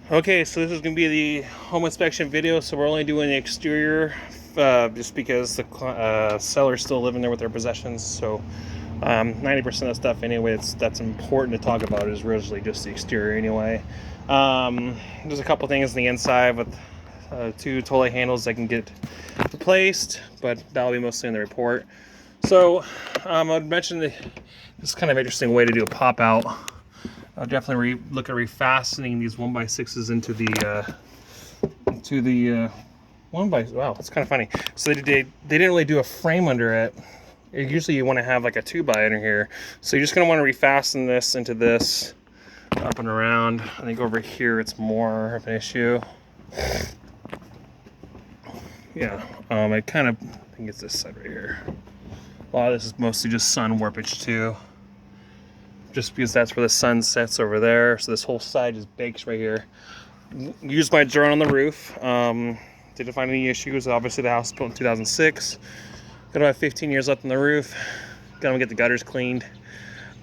Okay, so this is going to be the home inspection video, so we're only doing the exterior just because the seller's still living there with their possessions. So 90% of the stuff anyway that's important to talk about is originally just the exterior anyway. There's a couple things on the inside with two toilet handles that can get replaced, but that'll be mostly in the report. So I'd mention this kind of interesting way to do a pop out. I'll definitely look at refastening these 1x6s into the 1x. Wow, it's kind of funny. So they didn't really do a frame under it. Usually you want to have like a 2x under here. So you're just going to want to refasten this into this up and around. I think over here it's more of an issue. Yeah, it kind of, I think it's this side right here. A lot of this is mostly just sun warpage too. Just because that's where the sun sets over there. So this whole side just bakes right here. Used my drone on the roof. Didn't find any issues. Obviously the house was built in 2006. Got about 15 years left on the roof. Got to get the gutters cleaned.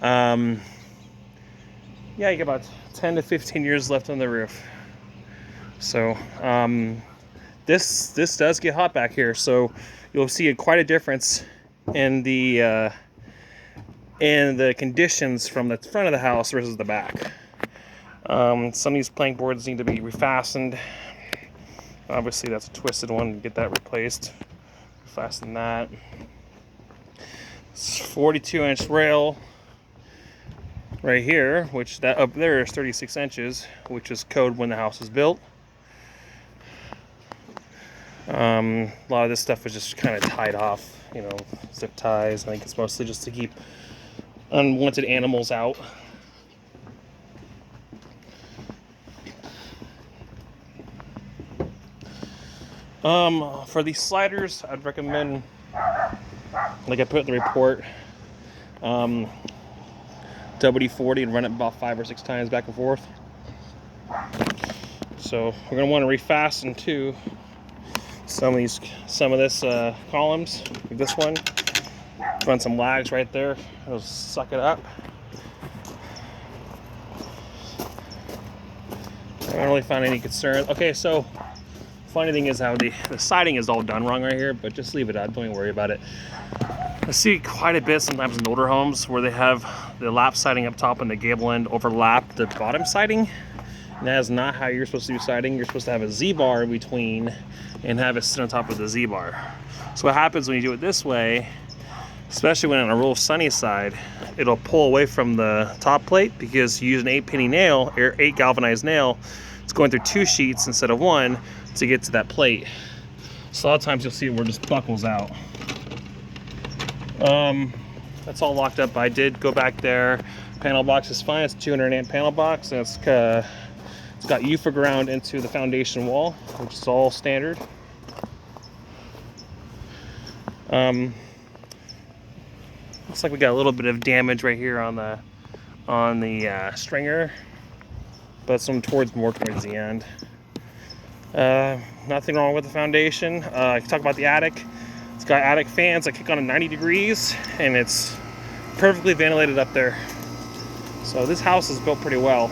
Yeah, you got about 10 to 15 years left on the roof. So this does get hot back here. So you'll see quite a difference in the conditions from the front of the house versus the back. Some of these plank boards need to be refastened. Obviously that's a twisted one, to get that replaced. Refasten that. It's 42-inch rail right here, which that up there is 36 inches, which is code when the house was built. A lot of this stuff is just kind of tied off, you know, zip ties. I think it's mostly just to keep unwanted animals out. For these sliders, I'd recommend, like I put in the report, WD-40 and run it about 5 or 6 times back and forth. So we're going to want to refasten too some of this columns, like this one. Run some lags right there. It'll suck it up. I don't really find any concern. Okay, so funny thing is how the siding is all done wrong right here, but just leave it out. Don't even worry about it. I see quite a bit sometimes in older homes where they have the lap siding up top and the gable end overlap the bottom siding. And that is not how you're supposed to do siding. You're supposed to have a Z-bar in between and have it sit on top of the Z-bar. So what happens when you do it this way, especially when on a real sunny side, it'll pull away from the top plate because you use an 8-penny nail, or 8 galvanized nail. It's going through 2 sheets instead of 1 to get to that plate. So a lot of times you'll see where it just buckles out. That's all locked up. I did go back there. Panel box is fine. It's a 200 amp panel box, and it's got UFA ground into the foundation wall, which is all standard. Looks like we got a little bit of damage right here on the stringer, but some more towards the end. Nothing wrong with the foundation. I can talk about the attic. It's got attic fans that kick on at 90 degrees, and it's perfectly ventilated up there. So this house is built pretty well.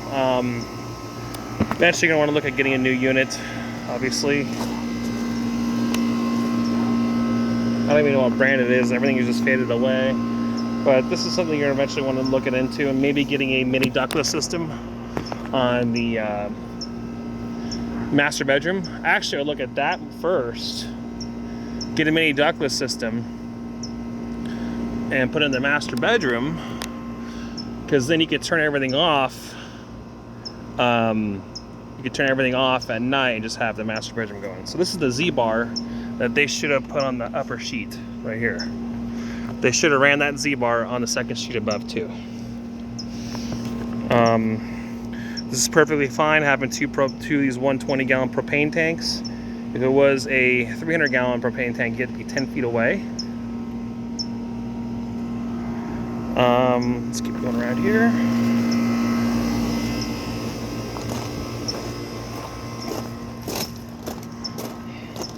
Eventually, you're gonna want to look at getting a new unit, obviously. I don't even know what brand it is. Everything is just faded away. But this is something you're gonna eventually want to look into, and maybe getting a mini ductless system on the master bedroom. Actually, I'll look at that first. Get a mini ductless system and put it in the master bedroom, because then you could turn everything off. You could turn everything off at night and just have the master bedroom going. So this is the Z-bar that they should have put on the upper sheet right here. They should have ran that Z-bar on the second sheet above too. This is perfectly fine having two of these 120-gallon propane tanks. If it was a 300-gallon propane tank, you had to be 10 feet away. Let's keep going around here.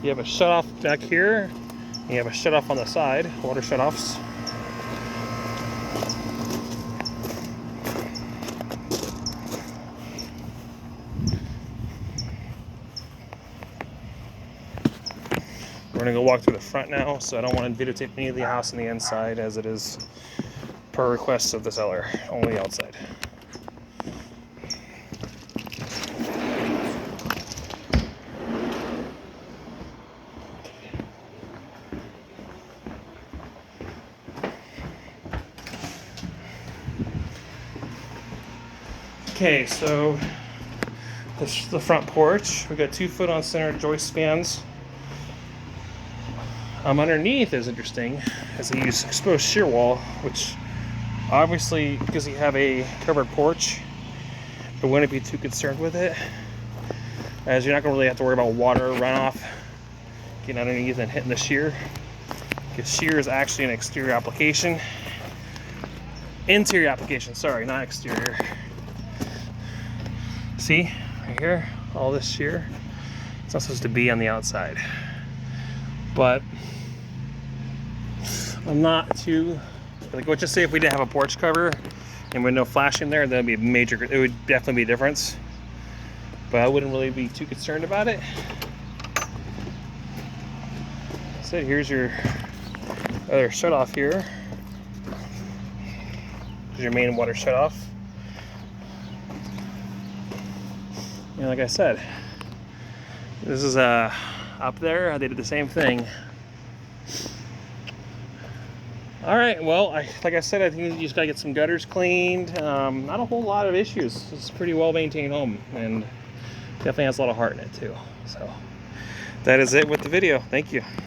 You have a shutoff back here. You have a shutoff on the side, water shutoffs. we're gonna go walk through the front now, so I don't want to videotape any of the house on the inside as it is per request of the seller, only outside. Okay, so this is the front porch. We got 2 foot on center joist spans. Underneath is interesting, as they use exposed shear wall, which obviously, because you have a covered porch, I wouldn't be too concerned with it, as you're not going to really have to worry about water runoff getting underneath and hitting the shear, because shear is actually an exterior application. Interior application, sorry, not exterior. See, right here, all this shear, it's not supposed to be on the outside. But I'm not too, like, let's just say if we didn't have a porch cover and with no flashing there, that'd be a major, it would definitely be a difference. But I wouldn't really be too concerned about it. So here's your other shut off here. Here's your main water shut off. And like I said, this is up there, they did the same thing. All right, well, like I said, I think you just gotta get some gutters cleaned. Not a whole lot of issues. It's a pretty well-maintained home, and definitely has a lot of heart in it too. So that is it with the video. Thank you.